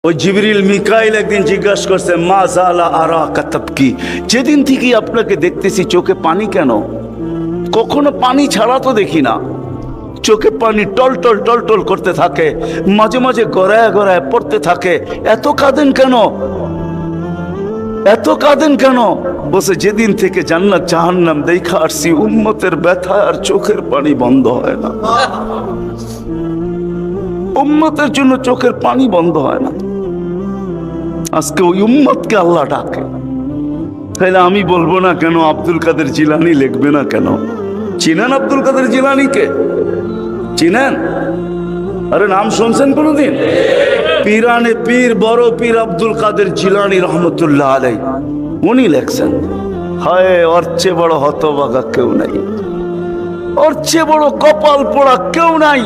ওই জিবরিল মিকাইল একদিন জিজ্ঞাসা করছে, মা জালা আরাকা তাবকি, যেদিন থেকে আপনাকে দেখতেছি চোখে পানি কেন? কখনো পানি ছাড়া তো দেখি না। চোখে পানি টল টল টল টল করতে থাকে, মাঝে মাঝে গড়ায় গড়ায় পড়তে থাকে, এত কাঁদেন কেন? এত কাঁদেন কেন? বসে যেদিন থেকে জান্নাত জাহান্নাম দেখা আসছি, উম্মতের ব্যথা আর চোখের পানি বন্ধ হয় না। উম্মতের জন্য চোখের পানি বন্ধ হয় না। আজকে ওই উম্মতকে আল্লাহ ডাকে। তাইলে আমি বলবো না কেন আব্দুল কাদের জিলানী লিখবে না কেন? চিনেন আব্দুল কাদের জিলানীকে? চিনেন? আরে নাম শুনছেন কোনদিন? পীরানে পীর বড় পীর আব্দুল কাদের জিলানী রহমতুল্লাহ আলাইহি উনি লেখছেন, হায় ওর চেয়ে বড় হতভাগা কেউ নাই, ওর চেয়ে বড় কপাল পোড়া কেউ নাই,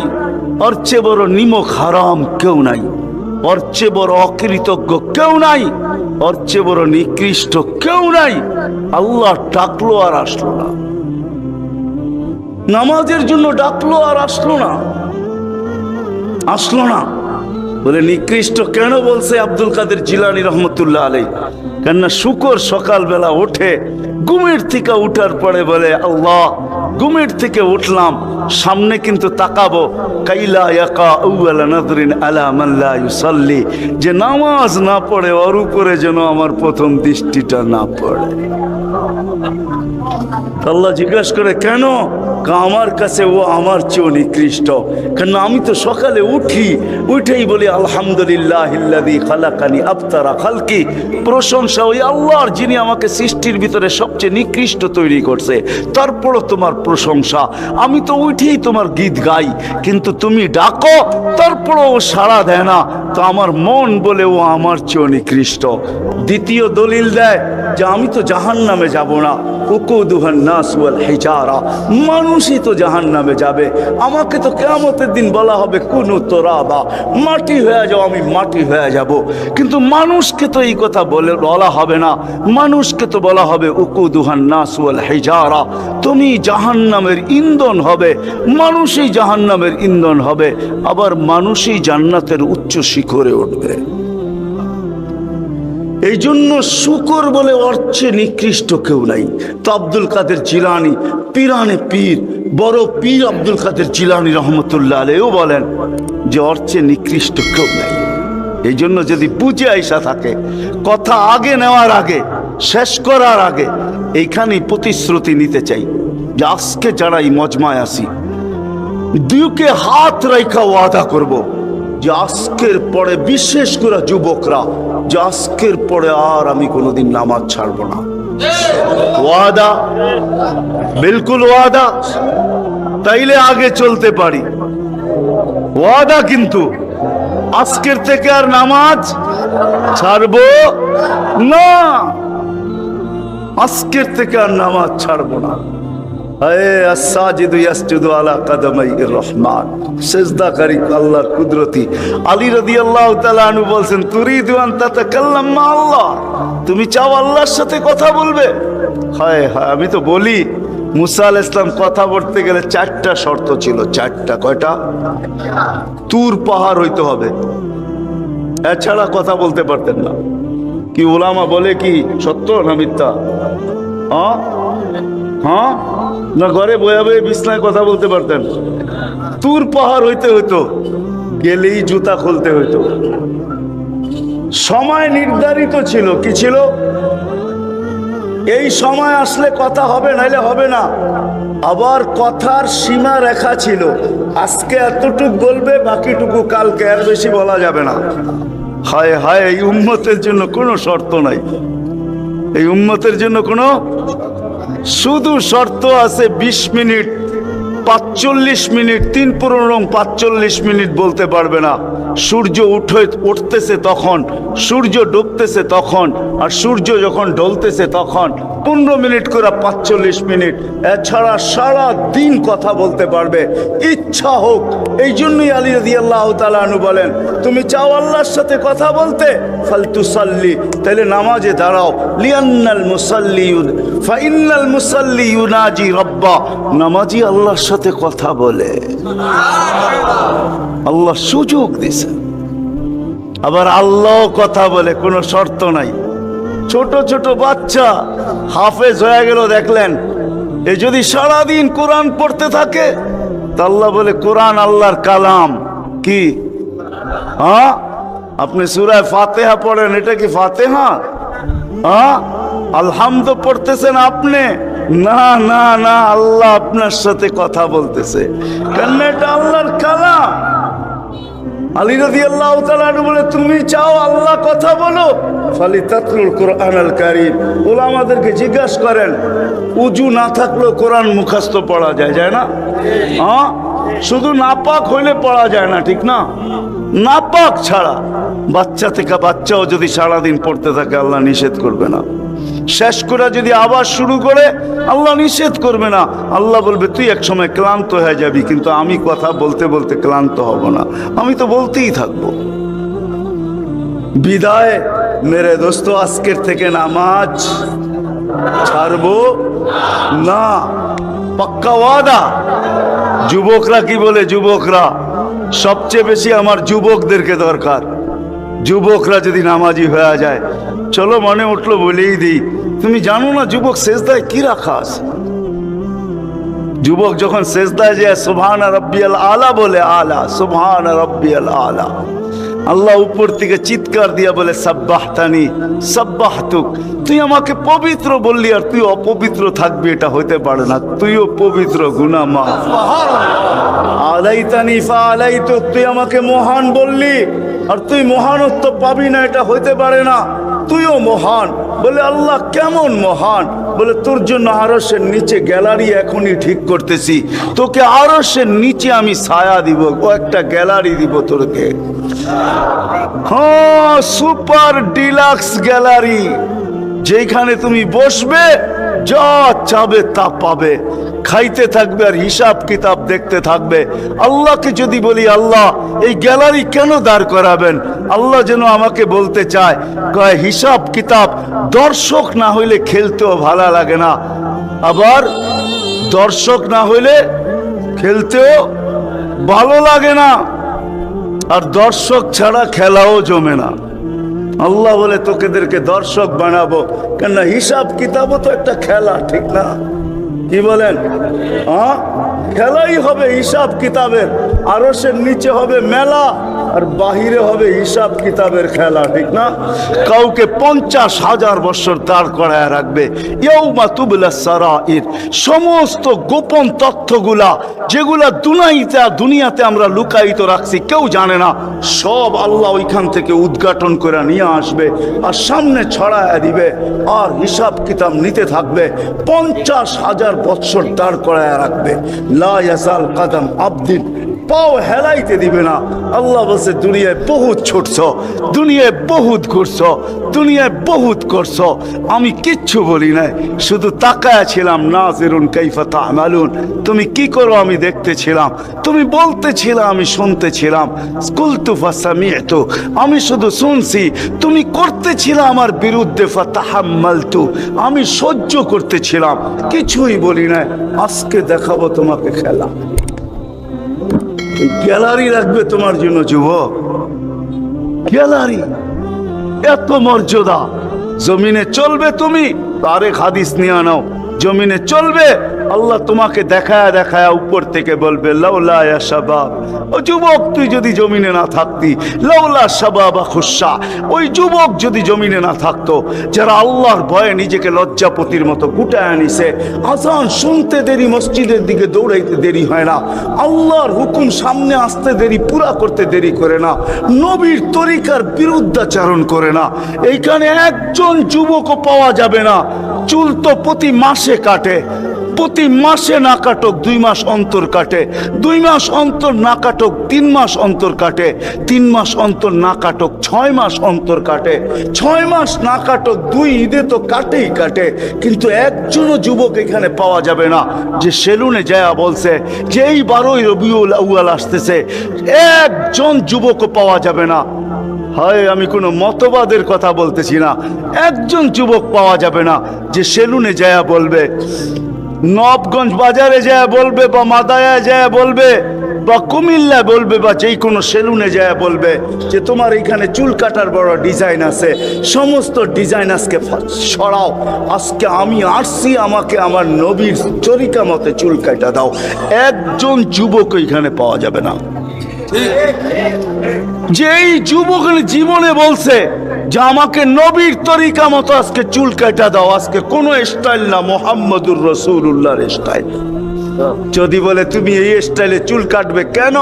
ওর চেয়ে বড় নিমক হারাম কেউ নাই, ওর চেয়ে বড় অকৃতজ্ঞ কেউ নাই, ওর চেয়ে বড় নিকৃষ্ট কেউ নাই। আল্লাহ ডাকলো আর আসলো না, নামাজের জন্য ডাকলো আর আসলো না, আসলো না। বলে নিকৃষ্ট কেন বলছে আব্দুল কাদের জিলানী রহমতুল্লাহ আলাইহি? কেননা শুকর সকালবেলা ওঠে, ঘুমের থেকে উঠার পরে বলে, আল্লাহ ঘুমের থেকে উঠলাম, সামনে কিন্তু তাকাবো, কাইলা ইয়াকা আউয়ালা নাযরিন আলা মান লা ইউসাল্লি, যে নামাজ না পড়ে ওর উপরে যেন আমার প্রথম দৃষ্টিটা না পড়ে। আল্লাহ জিজ্ঞাসা করে, কেন? আমার কাছে ও আমার চেয়েও নিকৃষ্ট। কেন? আমি তো সকালে উঠি, উঠেই বলি আলহামদুলিল্লাহিল্লাযী খালাকানি আবতারা খালকি, প্রশংসা ওই আল্লাহর যিনি আমাকে সৃষ্টির ভিতরে সবচেয়ে নিকৃষ্ট তৈরি করছে, তারপরও তোমার প্রশংসা। আমি তো উঠেই তোমার গীত গাই, কিন্তু তুমি ডাকো তারপরও ও সাড়া দেয় না, তো আমার মন বলে ও আমার চেয়েও নিকৃষ্ট। দ্বিতীয় দলিল দেয় যে আমি তো জাহান্নামে যাব না, উকুদুহান নাস ওয়াল হিজারা, মানুষই তো জাহান্নামে যাবে। আমাকে তো কিয়ামতের দিন বলা হবে কুনু তুরাবা, মাটি হয়ে যাও, আমি মাটি হয়ে যাব। কিন্তু মানুষকে তো এই কথা বলা হবে না, মানুষকে তো বলা হবে উকুদুহান নাস ওয়াল হিজারা, তুমি জাহান্নামের ইন্ধন হবে, মানুষই জাহান্নামের ইন্ধন হবে, আবার মানুষই জান্নাতের উচ্চ শিখরে উঠবে। এই জন্য শুকর বলে অর্চে নিকৃষ্ট কেউ নাই। তো আব্দুল কাদের জিলানী পীরানে পীর বড় পীর আব্দুল কাদের জিলানী রহমতুল্লাহ আলাইহিও বলেন যে অর্চে নিকৃষ্ট কেউ নাই। এই জন্য যদি বুঝে আইসা থাকে, কথা আগে নেওয়ার আগে, শেষ করার আগে এইখানেই প্রতিশ্রুতি নিতে চাই যে আজকে যারা এই মজমায় আসি, দুকে হাত রাইখা ওয়াদা করব যে আজকের পরে, বিশেষ করে যুবকরা, যে আজকের পরে আর আমি কোনোদিন নামাজ ছাড়বো না। ওয়াদা, বিলকুল ওয়াদা, তাইলে আগে চলতে পারি। ওয়াদা কিন্তু আজকের থেকে আর নামাজ ছাড়বো না, আজকের থেকে আর নামাজ ছাড়বো না। সেজদাকারী আল্লাহর কুদরতি। আলী রাদিয়াল্লাহু তাআলা আনহু বলছেন, তুরিদু আন তাতাকাল্লাম মা আল্লাহ, তুমি চাও আল্লাহর সাথে কথা বলবে? হায় হায়, আমি তো বলি মুসা আলাইহিস সালাম কথা বলতে গেলে 4টা শর্ত ছিল। 4টা। কয়টা? তুর পাহাড় হইতে হবে, এছাড়া কথা বলতে পারতেন না। কি উলামা বলে কি সত্য না মিথ্যা? হ্যাঁ না ঘরে বয়ে বয়ে বিছনায় কথা বলতে পারতেন? তুর পাহাড় হইতে হইতো, গেলেই জুতা খুলতে হইতো। সময় নির্ধারিত ছিল। কি ছিল? এই সময় আসলে কথা হবে, নাইলে হবে না। আবার কথার সীমা রেখা ছিল, আজকে এতটুকু বলবে, বাকিটুকু কালকে, আর বেশি বলা যাবে না। হায় হায়, এই উম্মতের জন্য কোনো শর্ত নাই, এই উম্মতের জন্য কোনো, শুধু শর্ত আছে 20 মিনিট, 45 মিনিট, 3-45 মিনিট বলতে পারবে না। সূর্য উঠতেছে তখন, সূর্য ডুবতেছে তখন, আর সূর্য যখন ঢলতেছে তখন 15 মিনিট করে 45 মিনিট। এছাড়া সারা দিন কথা বলতে পারবে, ইচ্ছা হোক। এই জন্যই আলী রাদিয়াল্লাহু তাআলা আনহু বলেন, তুমি চাও আল্লাহর সাথে কথা বলতে, ফালতুসাল্লি, তাহলে নামাজে দাঁড়াও। লিআন্নাল মুসাল্লি ফাইন্নাল মুসাল্লি ইউনাজি রাব্বা, নামাজি আল্লাহর সাথে কথা বলে। আল্লাহ সুযোগ দিছে, আবার আল্লাহ কথা বলে, কোনো শর্ত নাই। ছোট ছোট বাচ্চা হাফেজ হয়ে গেল, দেখলেন এ যদি সারাদিন কোরআন পড়তে থাকে তা আল্লাহ বলে কোরআন আল্লাহর কালাম। কি হ্যাঁ, আপনি সূরা ফাতিহা পড়েন, এটা কি ফাতিহা? হ্যাঁ, আলহামদ পড়তেছেন আপনি? না না না, আল্লাহ আপনার সাথে কথা বলতেছে, কেন এটা আল্লাহর কালাম। আলী রাদিয়াল্লাহু তাআলা বলে, তুমি চাও আল্লাহ কথা বলো, ফালিতাতলুল কুরআনুল কারীম। উলামাদেরকে জিজ্ঞাসা করেন, উজু না থাকলেও কোরআন মুখস্থ পড়া যায়, যায় না? হ্যাঁ, শুধু নাপাক হইলে পড়া যায় না, ঠিক না? নাপাক ছাড়া বাচ্চা থেকে বাচ্চাও যদি সারাদিন পড়তে থাকে আল্লাহ নিষেধ করবে না। শেষ করে যদি আবার শুরু করে আল্লাহ নিষেধ করবে না। আল্লাহ বলবে তুই এক সময় ক্লান্ত হয়ে যাবি, কিন্তু আমি কথা বলতে বলতে ক্লান্ত হব না, আমি তো বলতেই থাকবো। বিদায় মেরে দোস্ত, আজকের থেকে নামাজ ছাড়বো না, পাক্কা ওয়াদা। যুবকরা কি বলে? যুবকরা সবচেয়ে বেশি আমার যুবকদেরকে দরকার। যুবকরা যদি নামাজি হয়ে যায়, চলো মনে উঠলো বলেই দিই, তুমি জানো না যুবক সেজদায় কি রাখা আছে? যুবক যখন সেজদায় যায় সুবহান রাব্বিয়াল আলা বলে, আলা সুবহান রাব্বিয়াল আলা, আল্লাহ উপর থেকে চিৎকার দিয়া বলে সাব্বাহতানি সাব্বাহতুক, তুই আমাকে পবিত্র বললি আর তুই অপবিত্র থাকবি, এটা হইতে পারে না। তুইও পবিত্র, গুনাহ মাফ। আলাইতানি ফাআলাইতুক, তুই আমাকে মহান বললি আর তুই মহানত্ব পাবি না, এটা হইতে পারে না। তুইও মহান। বলে আল্লাহ কেমন মহান? বলে তোর জন্য আরশের নিচে গ্যালারি এখনই ঠিক করতেছি, তোকে আরশের নিচে আমি ছায়া দিব, ও একটা গ্যালারি দিব তোকে। হ্যাঁ, সুপার ডিলাক্স গ্যালারি, যেখানে তুমি বসবে যা চাবে তা পাবে, খাইতে থাকবে আর হিসাব কিতাব দেখতে থাকবে। আল্লাহকে যদি বলি আল্লাহ এই গ্যালারি কেন দাঁড় করাবেন, আল্লাহ যেন আমাকে বলতে চায়, কয় হিসাব কিতাব দর্শক না হইলে খেলতেও ভালো লাগে না, আবার দর্শক না হইলে খেলতেও ভালো লাগে না, আর দর্শক ছাড়া খেলাও জমে না। আল্লাহ বলে তোকেদেরকে দর্শক বানাবো, কেন হিসাব কিতাবও তো একটা খেলা, ঠিক না? কি বলেন? হ্যাঁ, খেলাই হবে হিসাব কিতাবের। আরশের নিচে হবে মেলা আর বাহিরে হবে হিসাব কিতাবের খেলা, ঠিক না? কাউকে 50,000 বছর দাঁড় করায় রাখবে। ইয়াউমা তুবলাস সারাইর, সমস্ত গোপন তথ্যগুলা যেগুলা দুনিয়াতে আমরা লুকায়িত রাখছি, কেউ জানে না, সব আল্লাহ ওইখান থেকে উদ্ঘাটন করে নিয়ে আসবে আর সামনে ছড়ায় দিবে, আর হিসাব কিতাব নিতে থাকবে। 50,000 বছর দাঁড় করায় রাখবে। লা ইয়াজাল কদম আবদিন, পাও হেলাইতে দিবে না। আল্লাহ বলছে দুনিয়ায় বহুত ছুটছ, দুনিয়ায় বহুত ঘুরছ, দুনিয়ায় বহুত করছ, আমি কিচ্ছু বলি নাই, শুধু তাকায়া ছিলাম। নাজিরুন কাইফা তা'মালুন, তুমি কি করো আমি দেখতেছিলাম, তুমি বলতেছিলাম আমি শুনতেছিলাম। কুলতু ফাসামি'তু, আমি শুধু শুনছি, তুমি করতেছিলাম আমার বিরুদ্ধে। ফাতাহাম্মালতু, আমি সহ্য করতেছিলাম, কিছুই বলি নাই। আজকে দেখাবো তোমাকে খেলা। গ্যালারি রাখবে তোমার জন্য যুবক, গ্যালারি, এত মর্যাদা। জমিনে চলবে তুমি, আরেক হাদিস নিয়ে নাও, জমিনে চলবে, আল্লাহ তোমাকে দেখায়া দেখায়া উপর থেকে বলবে লাউলা ইয়া শাবাব, ও যুবক তুই যদি জমিনে না থাকতি, লাউলা শাবাবা খুশা, ওই যুবক যদি জমিনে না থাকতো, যারা আল্লাহর ভয়ে নিজেকে লজ্জাপতির মতো গুটায় আনিছে, আজান শুনতে দেরি, মসজিদের দিকে দৌড়াইতে দেরি হয় না, আল্লাহর হুকুম সামনে আসতে দেরি, পুরা করতে দেরি করে না, নবীর তরিকার বিরুদ্ধাচারণ করে না, এইখানে একজন যুবকও পাওয়া যাবে না। চুল তো প্রতি মাসে কাটে, প্রতি মাসে না কাটক 2 মাস অন্তর কাটে, 2 মাস অন্তর না কাটক 3 মাস অন্তর কাটে, 3 মাস অন্তর না কাটক 6 মাস অন্তর কাটে, 6 মাস না কাটক 2 ঈদে তো কাটেই কাটে। কিন্তু একজনও যুবক এখানে পাওয়া যাবে না যে সেলুনে যায় বলছে যে এই 12ই রবিউল আউয়াল আসতেছে, একজন যুবকও পাওয়া যাবে না। হয় আমি কোনো মতবাদের কথা বলতেছি না, একজন যুবক পাওয়া যাবে না যে সেলুনে যায় বলবে, নবগঞ্জ বাজারে যায় বলবে, বা মাদায়া যায় বলবে বা কুমিল্লা বলবে বা যে কোনো সেলুনে যায় বলবে যে তোমার এখানে চুল কাটার বড় ডিজাইন আছে, সমস্ত ডিজাইন আজকে সরাও, আজকে আমি আসছি, আমাকে আমার নবীর তরিকা মতে চুল কাটা দাও। একজন যুবক এখানে পাওয়া যাবে না। যেই যুবক জীবনে বলছে যে আমাকে নবীর তরিকা মতো আজকে চুল কাটা দাও, আজকে কোন স্টাইল না, মুহাম্মদুর রাসূলুল্লাহর স্টাইল। যদি বলে তুমি এই স্টাইলে চুল কাটবে কেন,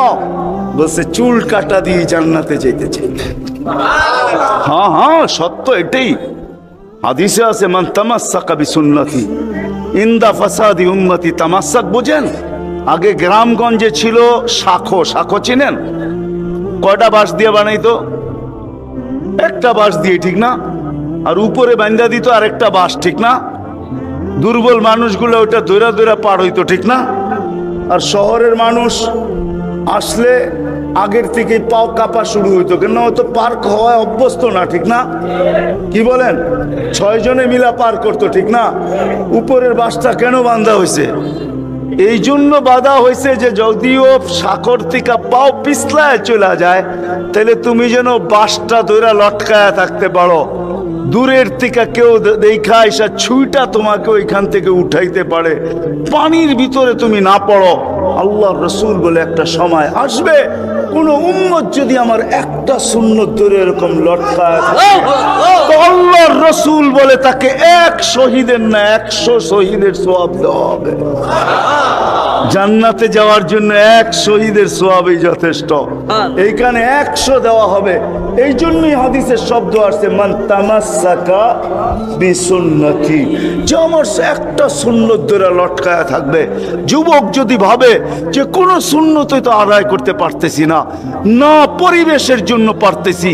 বলছে চুল কাটা দিয়ে জান্নাতে যেতে চাই। হ্যাঁ হ্যাঁ, সত্য এটাই। হাদিসে আছে মান তামাসসাকা বিসুন্নতি ইনদা ফাসাদি উম্মতি। তামাসসাক বুঝেন? আগে গ্রামগঞ্জে ছিল শাখো। শাখো চিনেন? কয়টা বাঁশ দিয়ে বানাইতো? একটা বাঁশ দিয়ে, ঠিক না? আর উপরে বান্ধা দিত আরেকটা বাঁশ, ঠিক না? দুর্বল মানুষগুলো ওটা দৈরা দৈরা পার হইতো, ঠিক না? আর শহরের মানুষ আসলে আগের থেকে পাও কাঁপা শুরু হইতো, কেন তো পার্ক হওয়ায় অভ্যস্ত না, ঠিক না? কি বলেন? 6 জনে মিলা পার করতো, ঠিক না? উপরের বাঁশটা কেন বাঁধা হয়েছে? এই জন্য বাধা হয়েছে যে যদিও সাকর থেকে পাও পিছলায় চলে যায়, তাহলে তুমি যেন বাঁশটা ধরে লটকায় থাকতে পারো, দূরের থেকে কেউ দেখা এসা ছুঁইটা তোমাকে ওইখান থেকে উঠাইতে পারে, পানির ভিতরে তুমি না পড়ো। আল্লাহ রসুল বলে একটা সময় আসবে, কোন উম্মত যদি আমার একটা সুন্নত ধরে এরকম লটকায় থাকে, তো আল্লাহর রসুল বলে তাকে 1 শহীদের না 100 শহীদের সওয়াব দেওয়া হবে। জান্নাতে যাওয়ার জন্য 1 শহীদের সওয়াবই যথেষ্ট, এইখানে 100 দেওয়া হবে। এই জন্যই হাদিসের শব্দ আসছে মান তামাসসাকা বিসুন্নতি, যে আমার একটা সুন্নত ধরে লটকায়া থাকবে। যুবক যদি ভাবে যে কোনো সুন্নতই তো আদায় করতে পারতেছি না, না পরিবেশের জন্য পারতেছি,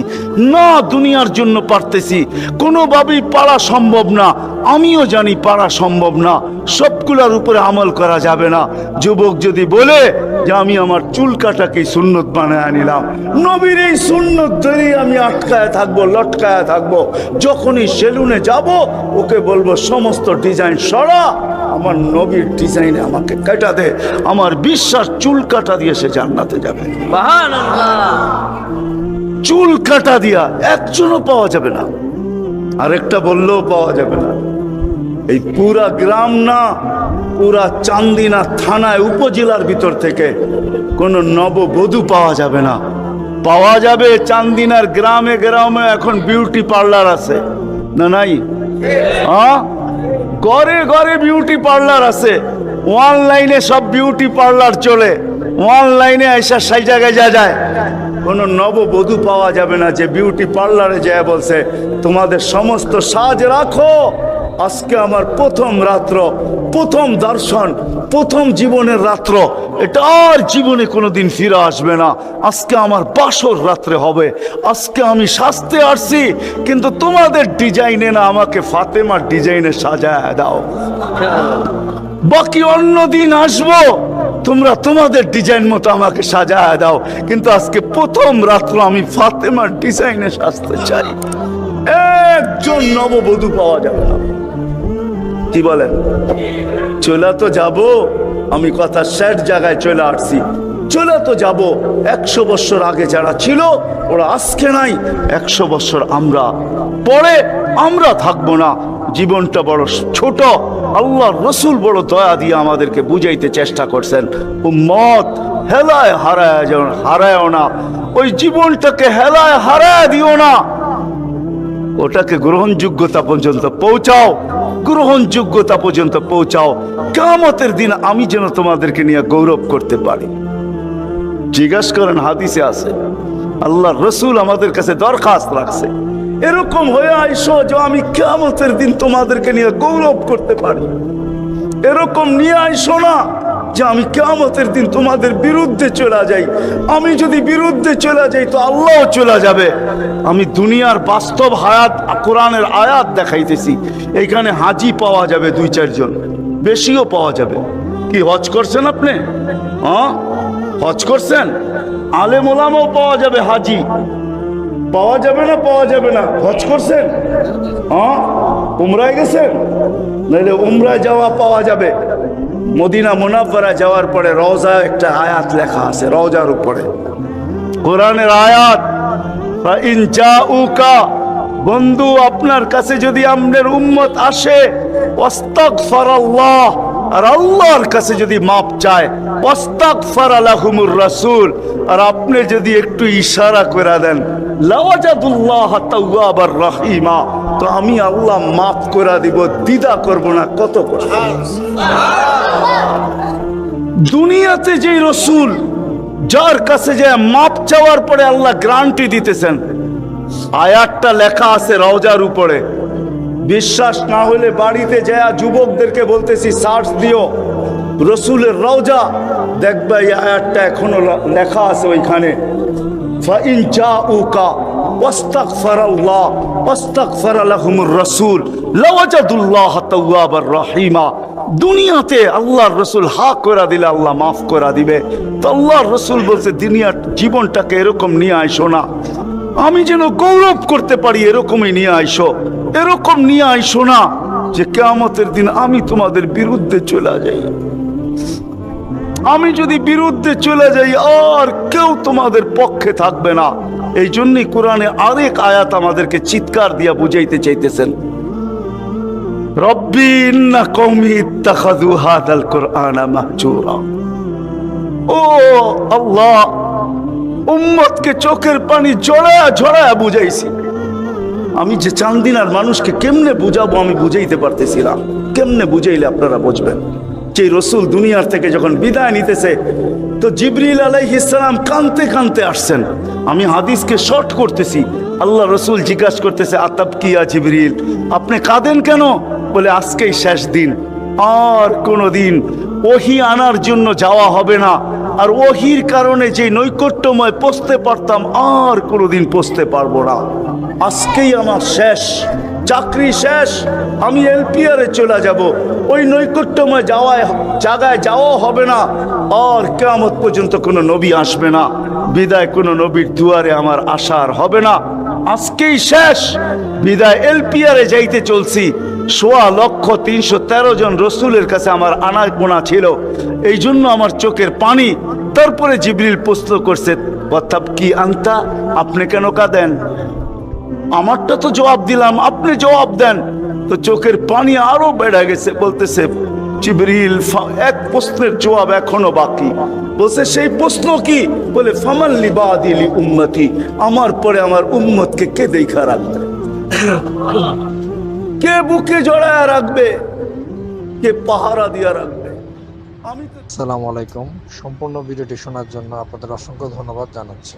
না দুনিয়ার জন্য পারতেছি, কোনোভাবেই পারা সম্ভব না, আমিও জানি পারা সম্ভব না, সবগুলোর উপরে আমল করা যাবে না। যুবক যদি বলে যে আমি আমার চুল কাটাকে সুন্নত বানায় নিলাম, নবীর এই সুন্নত ধরেই আমি আটকায় থাকবো, লটকায় থাকবো, যখনই সেলুনে যাব ওকে বলবো সমস্ত ডিজাইন সরা, আমার নবীর ডিজাইনে আমাকে কাটা দে, আমার বিশ্বাস চুল কাটা দিয়ে সে জান্নাতে যাবে। চুল কাটা দিয়া একজনও পাওয়া যাবে না, আরেকটা বললেও পাওয়া যাবে না। এই পুরা গ্রাম না, পুরা চান্দিনা থানায় উপজেলার ভিতর থেকে কোনো নববধূ পাওয়া যাবে না। পাওয়া যাবে চান্দিনার গ্রামে গ্রামে এখন বিউটি পার্লার আছে না? নাই? হ্যাঁ, ঘরে ঘরে বিউটি পার্লার আছে। অনলাইনে সব বিউটি পার্লার চলে, অনলাইনে এসে সেই জায়গায় যায়। কোনো নববধূ পাওয়া যাবে না যে বিউটি পার্লারে যায় বলছে তোমাদের সমস্ত সাজ রাখো, আজকে আমার প্রথম রাত্র, প্রথম দর্শন, প্রথম জীবনের রাত্র, এটা আর জীবনে কোনোদিন ফিরে আসবে না। আজকে আমার বাসর রাত্রে হবে, আজকে আমি সাজতে আসছি, কিন্তু তোমাদের ডিজাইনে না, আমাকে ফাতেমার ডিজাইনে সাজায় দাও। বাকি অন্য দিন আসবো, তোমরা তোমাদের ডিজাইন মতো আমাকে সাজায় দাও, কিন্তু আজকে প্রথম রাত্র আমি ফাতেমার ডিজাইনে সাজতে চাই। একজন নববধূ পাওয়া যাবে না। কি বলেন? চলে তো যাব, আমি কথা শেষ জায়গায় চলে আসছি, চলে তো যাব। 100 বছর আগে যারা ছিল ওরা আজকে নাই, 100 বছর আমরা পরে আমরা থাকবো না। জীবনটা বড় ছোট, আল্লাহর রসুল বড় দয়া দিয়ে আমাদেরকে বুঝাইতে চেষ্টা করছেন, উম্মত হেলায় হারায় না, ওই জীবনটাকে হেলায় হারায় দিও না, ওটাকে গ্রহণযোগ্যতা পর্যন্ত পৌঁছাও, গ্রহণযোগ্যতা পর্যন্ত পৌঁছাও। কিয়ামতের দিন আমি যেন তোমাদেরকে নিয়ে গৌরব করতে পারি। জিজ্ঞাসা করেন, হাদিসে আছে, আল্লাহর রসুল আমাদের কাছে দরখাস্ত রাখছে, এরকম হয়ে আইসো যে আমি কিয়ামতের দিন তোমাদেরকে নিয়ে গৌরব করতে পারি। এরকম নিয়ে আইসো না যে আমি কিয়ামতের দিন তোমাদের বিরুদ্ধে চলে যাই। আমি যদি বিরুদ্ধে চলে যাই তো আল্লাহ চলে যাবে। আমি দুনিয়ার বাস্তব হায়াত, কোরআনের আয়াত দেখাইতেছি। এইখানে হাজি পাওয়া যাবে 2-4 জন, বেশিও পাওয়া যাবে। কি হজ করছেন আপনি? হ্যাঁ, হজ করছেন? আলেম ওলামাও পাওয়া যাবে, হাজি পাওয়া যাবে না? পাওয়া যাবে না? হজ করছেন? হ্যাঁ, উমরায় গেছেন? নাহলে উমরায় যাওয়া পাওয়া যাবে। মদিনা মুনাব্বারা যাওয়ার পরে রওজা একটা আয়াত লেখা আছে, রওজার উপরে কোরআনের আয়াত, ইন জাউকা, বন্ধু আপনার কাছে যদি আপনার উম্মত আসে, ওয়াস্তাগফিরাল্লাহ, আর আল্লাহর কাছে যদি মাপ চায়, ওয়াস্তাগফারা লাহুমুর রাসূল, আর আপনি যদি একটু ইশারা করে দেন, লাওয়াজাদুল্লাহ তাওয়াবার রহিমা, তো আমি আল্লাহ মাফ করে দিব, দ্বিধা করব না। কত কথা! দুনিয়াতে যে রসুল যার কাছে যে মাপ চাওয়ার পরে আল্লাহ গ্যারান্টি দিতেছেন, আয়াতটা লেখা আছে রওজার উপরে। বিশ্বাস না হলে বাড়িতে যায় যুবকদেরকে বলতেছি সার্চ দিও রসুলের রওজা, দেখবে এই আয়াতটা এখনো লেখা আছে ওইখানে। ফাইন জাউকা ওয়াস্তাগফিরাল্লাহ ওয়াস্তাগফারা লাহুমুর রাসূল লাওয়াজাদুল্লাহ তাওয়াবার রহিমা। দুনিয়াতে আল্লাহর রসুল হা করে দিলে আল্লাহ মাফ করে দিবে। তো আল্লাহর রসুল বলছে দুনিয়ার জীবনটাকে এরকম নিয়ে আইসো না, আমি যেন গৌরব করতে পারি এরকমই নিয়ে আইসো। এরকম নিয়ে আইসো না যে কিয়ামতের দিন আমি তোমাদের বিরুদ্ধে চলে যাই। আমি যদি বিরুদ্ধে চলে যাই আর কেউ তোমাদের পক্ষে থাকবে না। এই জন্যই কোরআনে আরেক আয়াত আমাদেরকে চিৎকার দিয়া বুঝাইতে চাইতেছেন, রব্বি ইন্না কওমি ইত্তাখাযু হাযাল কুরআনা মাহজুরা। ও আল্লাহ, উম্মতকে চোখের পানি ঝরায়া ঝরায়া বুঝাইছি। আমি যে চান্দিনার মানুষকে কেমনে বুঝাবো আমি বুঝাইতে পারতেছিলাম। কেমনে বুঝাইলে আপনারা বুঝবেন? যে রসুল দুনিয়ার থেকে যখন বিদায় নিতেছে, তো জিবরিল আলাইহিস সালাম কানতে কানতে আসছেন। আমি হাদিসকে শর্ট করতেছি। আল্লাহ রসুল জিজ্ঞাসা করতেছে, আতাবকিয়া জিবরিল, আপনি কাঁদেন কেন? বলে আজকেই শেষ দিন, আর কোনোদিন ওহী আনার জন্য যাওয়া হবে না। আর ওহির কারণে যে নৈকট্যময় পৌঁছতে পারতাম, আর কোনোদিন পৌঁছতে পারবো না। আজকেই আমার শেষ, চাকরি শেষ, আমি এলপিআরে চলে যাব। ওই নৈকট্যময় জায়গায় যাওয়া হবে না। আর কিয়ামত পর্যন্ত কোনো নবী আসবে না। বিদায় কোনো নবীর দুয়ারে আমার আশা আর হবে না। আজকেই শেষ, বিদায় এলপিআরে যাইতে চলছি। ১৬,৩১৩ জন রসুলের কাছে আমার আনাগোনা ছিল, এই জন্য আমার চোখের পানি। তারপরে জিবরিল প্রশ্ন করছে, ওয়াতাবকি আনতা, আপনি কেন কাঁদেন? আমারটা তো জবাব দিলাম, আপনি জবাব দেন। তো চোখের পানি আরো বেড়ে গেছে। বলতেছে জিবরিল, এক প্রশ্নের জবাব এখনো বাকি। বলছে সেই প্রশ্ন কি? বলে ফামান লিবাদি লি উম্মতি, আমার পরে আমার উম্মতকে কে দেখা রাখবে, কে বুকে জড়ায় রাখবে, কে পাহারা দিয়া রাখবে? আসসালামু আলাইকুম। সম্পূর্ণ ভিডিওটি শোনার জন্য আপনাদের অসংখ্য ধন্যবাদ জানাচ্ছি।